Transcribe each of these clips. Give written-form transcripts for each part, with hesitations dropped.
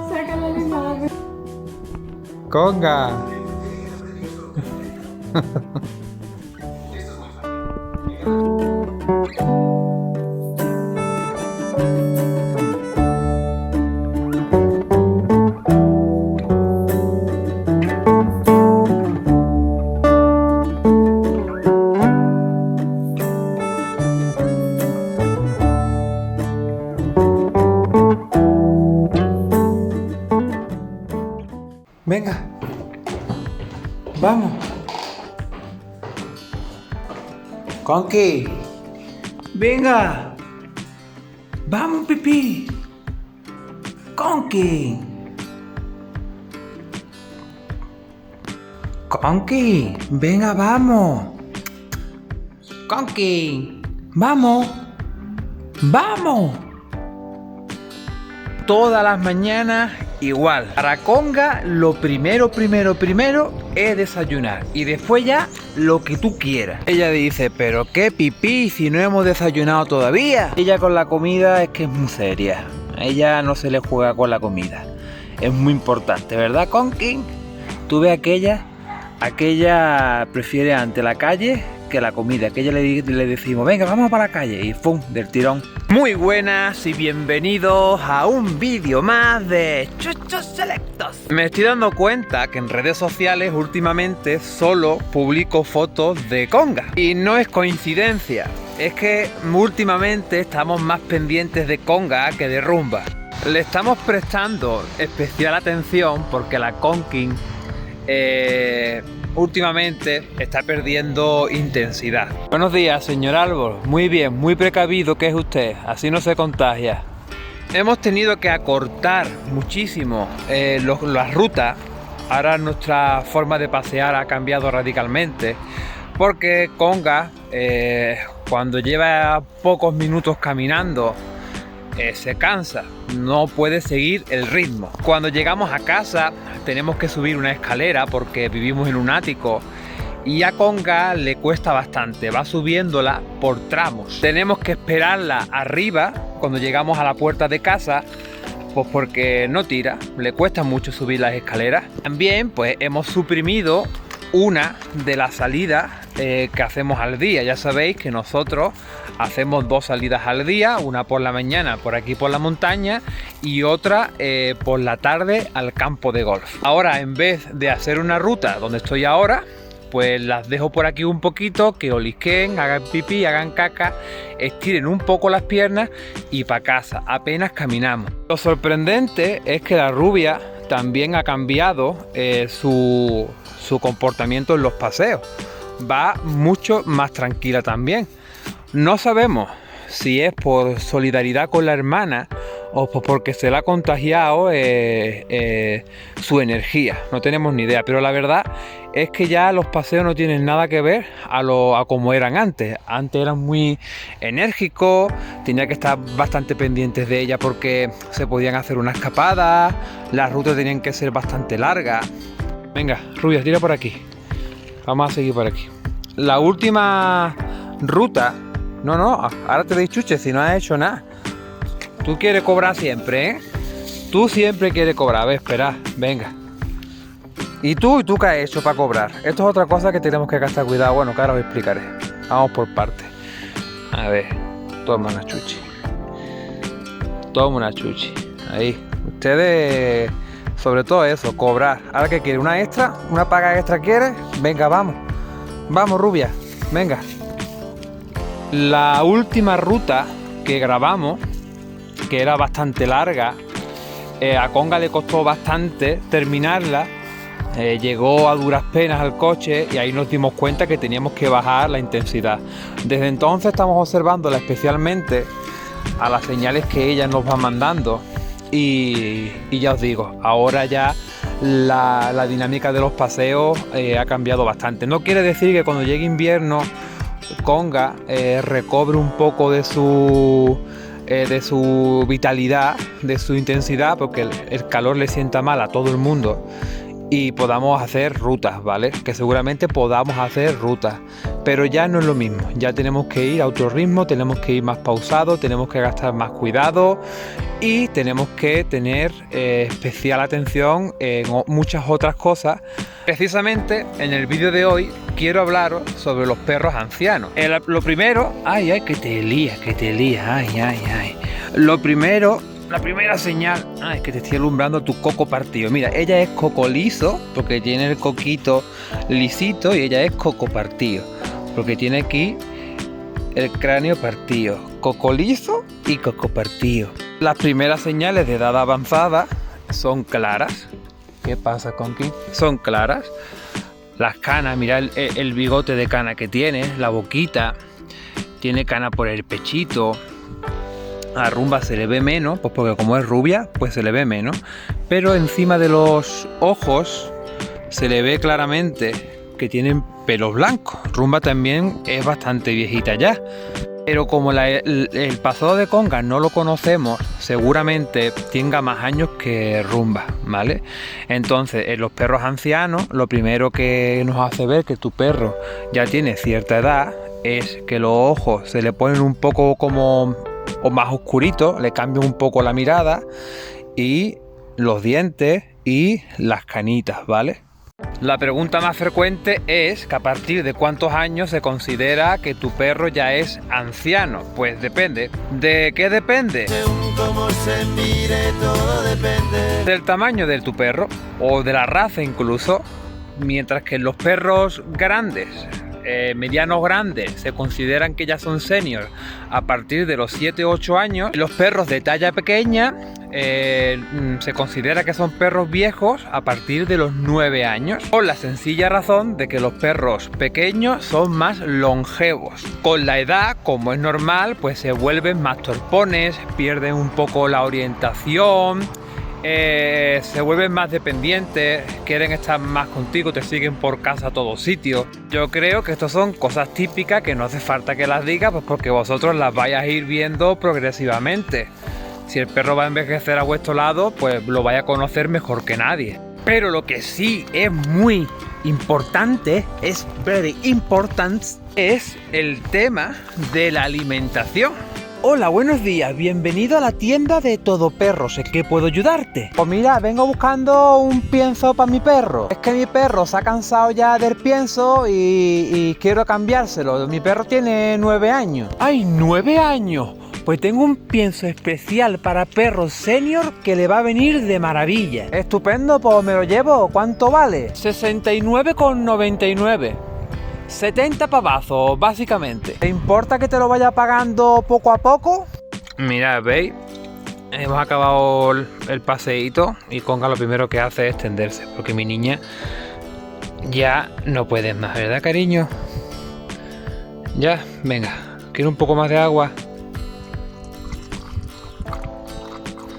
Saca la lengua. Conga. Venga, vamos. Conky, venga. Vamos, pipí. Conky. Conky, venga, vamos. Conky, vamos. Vamos. Todas las mañanas igual. Para Conga lo primero es desayunar y después ya lo que tú quieras. Ella dice, pero qué pipí si no hemos desayunado todavía. Ella con la comida es que es muy seria. A ella no se le juega con la comida. Es muy importante, ¿verdad, Conky? Tú ves aquella prefiere ante la calle que la comida, que ella le decimos, venga, vamos para la calle y ¡pum! Del tirón. Muy buenas y bienvenidos a un vídeo más de Chuchos Selectos. Me estoy dando cuenta que en redes sociales últimamente solo publico fotos de Conga. Y no es coincidencia, es que últimamente estamos más pendientes de Conga que de Rumba. Le estamos prestando especial atención porque la Conking últimamente está perdiendo intensidad. Buenos días, señor Árbol. Muy bien, muy precavido que es usted, así no se contagia. Hemos tenido que acortar muchísimo las rutas. Ahora nuestra forma de pasear ha cambiado radicalmente porque Conga cuando lleva pocos minutos caminando se cansa, no puede seguir el ritmo. Cuando llegamos a casa tenemos que subir una escalera porque vivimos en un ático y a Conga le cuesta bastante, va subiéndola por tramos. Tenemos que esperarla arriba cuando llegamos a la puerta de casa, pues porque no tira, le cuesta mucho subir las escaleras. También pues hemos suprimido una de las salidas que hacemos al día. Ya sabéis que nosotros hacemos 2 salidas al día, una por la mañana por aquí por la montaña y otra por la tarde al campo de golf. Ahora, en vez de hacer una ruta donde estoy ahora, pues las dejo por aquí un poquito, que olisqueen, hagan pipí, hagan caca, estiren un poco las piernas y para casa, apenas caminamos. Lo sorprendente es que la rubia también ha cambiado su comportamiento en los paseos. Va mucho más tranquila también. No sabemos si es por solidaridad con la hermana o porque se le ha contagiado su energía. No tenemos ni idea, pero la verdad es que ya los paseos no tienen nada que ver a como eran antes. Antes eran muy enérgicos, tenía que estar bastante pendientes de ella porque se podían hacer una escapada, las rutas tenían que ser bastante largas. Venga, rubia, tira por aquí. Vamos a seguir por aquí. La última ruta... No, ahora te doy chuche si no has hecho nada. Tú quieres cobrar siempre, ¿eh? Tú siempre quieres cobrar. A ver, espera, venga. ¿Y tú qué has hecho para cobrar? Esto es otra cosa que tenemos que gastar cuidado. Bueno, que ahora os explicaré. Vamos por partes. A ver, toma una chuchi. Toma una chuchi. Ahí. Ustedes, sobre todo eso, cobrar. ¿Ahora qué quiere? ¿Una extra? ¿Una paga extra quiere? Venga, vamos. Vamos, rubia. Venga. La última ruta que grabamos, que era bastante larga, a Conga le costó bastante terminarla. Llegó a duras penas al coche y ahí nos dimos cuenta que teníamos que bajar la intensidad. Desde entonces estamos observándola especialmente a las señales que ella nos va mandando y ya os digo, ahora ya la dinámica de los paseos ha cambiado bastante. No quiere decir que cuando llegue invierno Conga recobre un poco de su vitalidad, de su intensidad, porque el calor le sienta mal a todo el mundo y podamos hacer rutas, ¿vale? Que seguramente podamos hacer rutas, pero ya no es lo mismo. Ya tenemos que ir a otro ritmo, tenemos que ir más pausado, tenemos que gastar más cuidado y tenemos que tener especial atención en muchas otras cosas. Precisamente en el vídeo de hoy quiero hablaros sobre los perros ancianos. Lo primero, ay, que te lías, ay. La primera señal, es que te estoy alumbrando tu coco partido. Mira, ella es coco liso porque tiene el coquito lisito, y ella es coco partido porque tiene aquí el cráneo partido. Coco liso y coco partido. Las primeras señales de edad avanzada son claras. ¿Qué pasa, Conky? Son claras. Las canas, mira el bigote de cana que tiene, la boquita, tiene cana por el pechito. A Rumba se le ve menos, pues porque como es rubia, pues se le ve menos. Pero encima de los ojos se le ve claramente que tienen pelos blancos. Rumba también es bastante viejita ya. Pero como el pasado de Conga no lo conocemos, seguramente tenga más años que Rumba, ¿vale? Entonces, en los perros ancianos, lo primero que nos hace ver que tu perro ya tiene cierta edad es que los ojos se le ponen un poco como o más oscurito, le cambia un poco la mirada, y los dientes y las canitas, ¿vale? La pregunta más frecuente es que a partir de cuántos años se considera que tu perro ya es anciano. Pues depende. ¿De qué depende? Según cómo se mire, todo depende del tamaño de tu perro o de la raza incluso. Mientras que los perros grandes, medianos grandes, se consideran que ya son senior a partir de los 7-8 años. Los perros de talla pequeña se considera que son perros viejos a partir de los 9 años, por la sencilla razón de que los perros pequeños son más longevos. Con la edad, como es normal, pues se vuelven más torpones, pierden un poco la orientación, se vuelven más dependientes, quieren estar más contigo, te siguen por casa a todos sitios. Yo creo que estas son cosas típicas que no hace falta que las diga, pues porque vosotros las vais a ir viendo progresivamente. Si el perro va a envejecer a vuestro lado, pues lo vais a conocer mejor que nadie. Pero lo que sí es muy importante, es very important, es el tema de la alimentación. Hola, buenos días, bienvenido a la tienda de Todo Perros. ¿En qué puedo ayudarte? Pues mira, vengo buscando un pienso para mi perro. Es que mi perro se ha cansado ya del pienso y quiero cambiárselo. Mi perro tiene 9 años. ¡Ay, 9 años! Pues tengo un pienso especial para perros senior que le va a venir de maravilla. Estupendo, pues me lo llevo. ¿Cuánto vale? 69,99. 70 pavazos, básicamente. ¿Te importa que te lo vaya pagando poco a poco? Mirad, ¿veis? Hemos acabado el paseíto y Conga lo primero que hace es tenderse, porque mi niña ya no puede más, ¿verdad, cariño? Ya, venga, quiero un poco más de agua.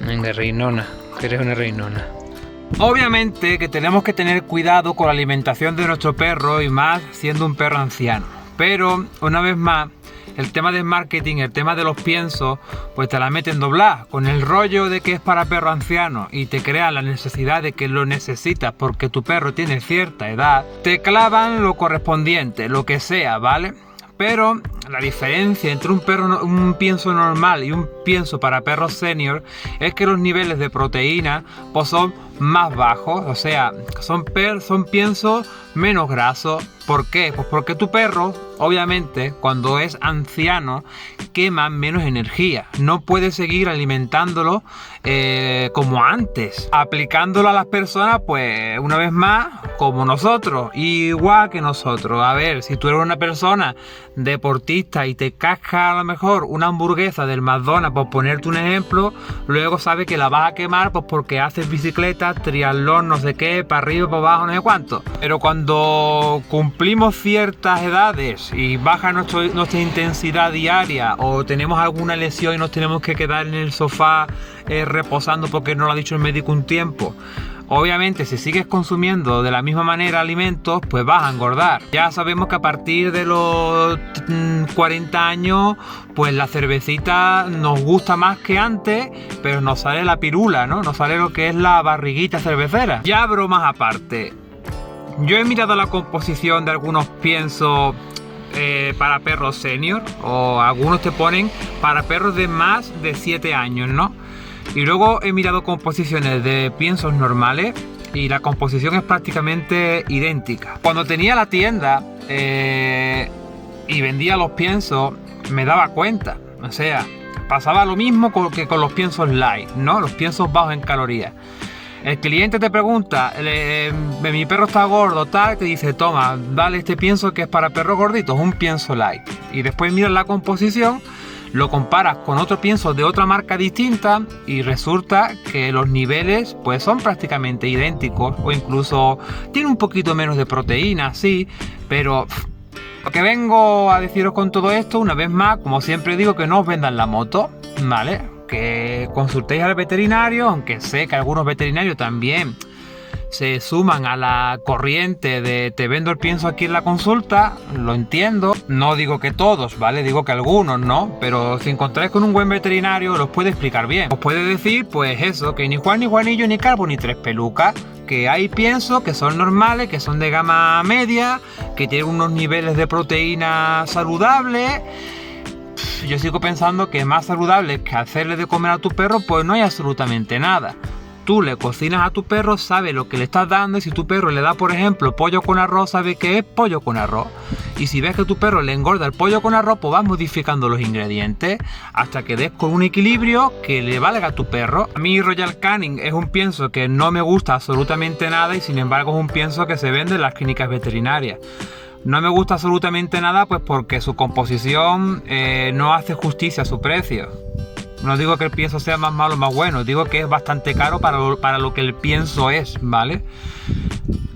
Venga, reinona, que eres una reinona. Obviamente que tenemos que tener cuidado con la alimentación de nuestro perro, y más siendo un perro anciano. Pero, una vez más, el tema del marketing, el tema de los piensos, pues te la meten doblada. Con el rollo de que es para perro anciano y te crean la necesidad de que lo necesitas porque tu perro tiene cierta edad, te clavan lo correspondiente, lo que sea, ¿vale? Pero la diferencia entre un pienso normal y un pienso para perros senior es que los niveles de proteína pues son más bajos, o sea, son piensos menos grasos. ¿Por qué? Pues porque tu perro, obviamente, cuando es anciano, quema menos energía. No puede seguir alimentándolo como antes. Aplicándolo a las personas, pues, una vez más, como nosotros. Igual que nosotros. A ver, si tú eres una persona deportista y te cascas a lo mejor una hamburguesa del McDonald's, por ponerte un ejemplo, luego sabes que la vas a quemar pues porque haces bicicleta, triatlón, no sé qué, para arriba, para abajo, no sé cuánto. Pero cuando cumplimos ciertas edades y baja nuestra intensidad diaria, o tenemos alguna lesión y nos tenemos que quedar en el sofá reposando porque no lo ha dicho el médico un tiempo, Obviamente, si sigues consumiendo de la misma manera alimentos, pues vas a engordar. Ya sabemos que a partir de los 40 años, pues la cervecita nos gusta más que antes, pero nos sale la pirula, ¿no? Nos sale lo que es la barriguita cervecera. Ya bromas aparte. Yo he mirado la composición de algunos piensos para perros senior, o algunos te ponen para perros de más de 7 años, ¿no? Y luego he mirado composiciones de piensos normales y la composición es prácticamente idéntica. Cuando tenía la tienda y vendía los piensos, me daba cuenta. O sea, pasaba lo mismo que con los piensos light, ¿no? Los piensos bajos en calorías. El cliente te pregunta, mi perro está gordo, tal, te dice, toma, dale este pienso que es para perros gorditos, un pienso light. Y después miras la composición, lo comparas con otro pienso de otra marca distinta y resulta que los niveles pues son prácticamente idénticos, o incluso tiene un poquito menos de proteína, sí, pero lo que vengo a deciros con todo esto, una vez más, como siempre digo, que no os vendan la moto, ¿vale? Que consultéis al veterinario, aunque sé que algunos veterinarios también se suman a la corriente de te vendo el pienso aquí en la consulta, lo entiendo, no digo que todos, ¿vale? Digo que algunos, ¿no? Pero si encontráis con un buen veterinario, los puede explicar bien. Os puede decir, pues eso, que ni Juan, ni Juanillo, ni Calvo, ni Tres Pelucas, que hay piensos que son normales, que son de gama media, que tienen unos niveles de proteína saludables. Yo sigo pensando que más saludable que hacerle de comer a tu perro, pues no hay absolutamente nada. Tú le cocinas a tu perro, sabes lo que le estás dando, y si tu perro le da, por ejemplo, pollo con arroz, sabes que es pollo con arroz. Y si ves que tu perro le engorda el pollo con arroz, pues vas modificando los ingredientes hasta que des con un equilibrio que le valga a tu perro. A mí Royal Canin es un pienso que no me gusta absolutamente nada y sin embargo es un pienso que se vende en las clínicas veterinarias. No me gusta absolutamente nada pues porque su composición no hace justicia a su precio. No digo que el pienso sea más malo o más bueno, digo que es bastante caro para lo que el pienso es, ¿vale?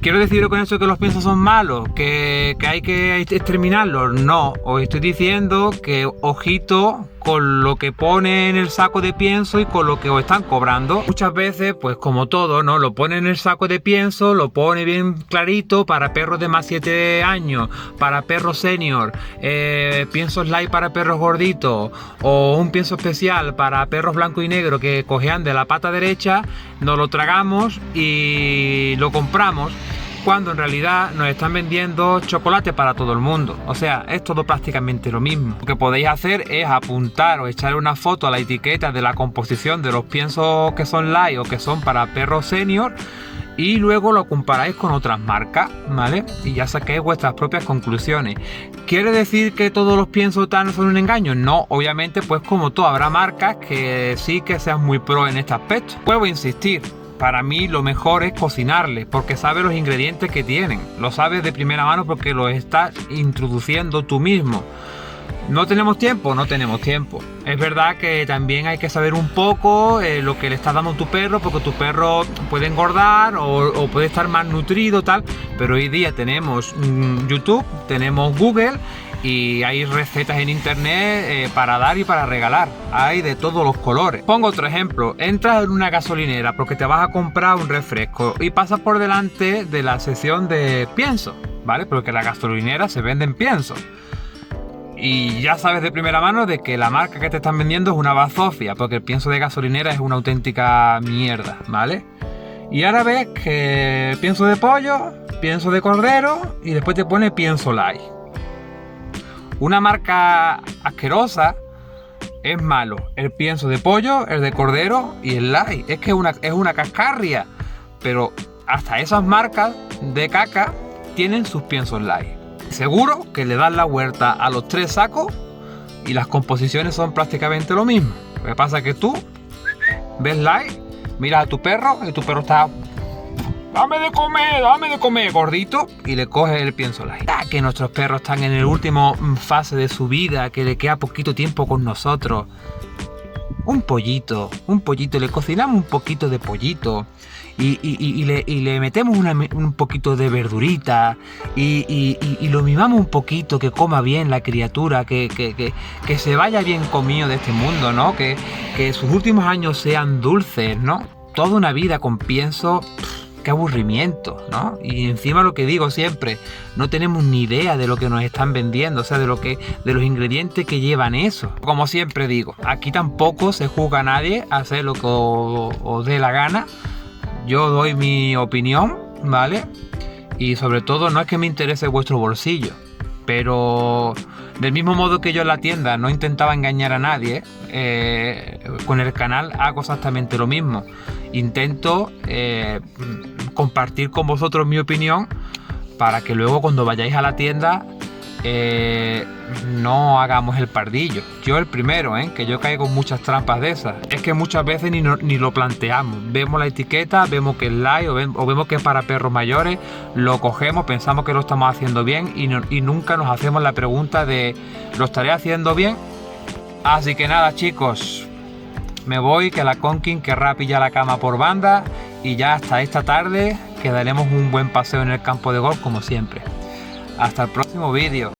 ¿Quiero decir con eso que los piensos son malos? ¿Que hay que exterminarlos? No, os estoy diciendo que ojito con lo que pone en el saco de pienso y con lo que os están cobrando. Muchas veces, pues como todo, ¿no? Lo pone en el saco de pienso, lo pone bien clarito para perros de más 7 años, para perros senior, piensos light para perros gorditos, o un pienso especial para perros blanco y negro que cojean de la pata derecha, nos lo tragamos y lo compramos, cuando en realidad nos están vendiendo chocolate para todo el mundo. O sea, es todo prácticamente lo mismo. Lo que podéis hacer es apuntar o echar una foto a la etiqueta de la composición de los piensos que son light o que son para perros senior y luego lo comparáis con otras marcas, ¿vale? Y ya saquéis vuestras propias conclusiones. ¿Quiere decir que todos los piensos tan son un engaño? No, obviamente, pues como todo, habrá marcas que sí que sean muy pro en este aspecto. Vuelvo a insistir. Para mí lo mejor es cocinarles, porque sabes los ingredientes que tienen. Lo sabes de primera mano porque los estás introduciendo tú mismo. ¿No tenemos tiempo? No tenemos tiempo. Es verdad que también hay que saber un poco lo que le estás dando a tu perro, porque tu perro puede engordar o puede estar más nutrido, tal. Pero hoy día tenemos YouTube, tenemos Google y hay recetas en internet para dar y para regalar. Hay de todos los colores. Pongo otro ejemplo. Entras en una gasolinera porque te vas a comprar un refresco y pasas por delante de la sección de pienso, ¿vale? Porque en la gasolinera se venden piensos. Y ya sabes de primera mano de que la marca que te están vendiendo es una bazofia, porque el pienso de gasolinera es una auténtica mierda, ¿vale? Y ahora ves que pienso de pollo, pienso de cordero y después te pone pienso light. Una marca asquerosa es malo. El pienso de pollo, el de cordero y el light. Es que es una cascarria. Pero hasta esas marcas de caca tienen sus piensos light. Seguro que le dan la vuelta a los 3 sacos y las composiciones son prácticamente lo mismo. Lo que pasa es que tú ves light, miras a tu perro y tu perro está... dame de comer, gordito, y le coges el pienso light. Ya que nuestros perros están en el último fase de su vida, que le queda poquito tiempo con nosotros. Un pollito, le cocinamos un poquito de pollito y le metemos un poquito de verdurita y lo mimamos un poquito, que coma bien la criatura, que se vaya bien comido de este mundo, ¿no? Que sus últimos años sean dulces, ¿no? Toda una vida con pienso... qué aburrimiento, ¿no? Y encima lo que digo siempre, no tenemos ni idea de lo que nos están vendiendo, o sea, de los ingredientes que llevan eso. Como siempre digo, aquí tampoco se juzga a nadie a hacer lo que os dé la gana. Yo doy mi opinión, ¿vale? Y sobre todo no es que me interese vuestro bolsillo, pero del mismo modo que yo en la tienda no intentaba engañar a nadie, con el canal hago exactamente lo mismo. Intento compartir con vosotros mi opinión para que luego cuando vayáis a la tienda no hagamos el pardillo. Yo el primero, que yo caigo en muchas trampas de esas. Es que muchas veces ni lo planteamos. Vemos la etiqueta, vemos que es light o vemos que es para perros mayores, lo cogemos, pensamos que lo estamos haciendo bien y nunca nos hacemos la pregunta de ¿lo estaré haciendo bien? Así que nada, chicos, me voy, que la Conking querrá pillar la cama por banda y ya hasta esta tarde que daremos un buen paseo en el campo de golf como siempre. Hasta el próximo vídeo.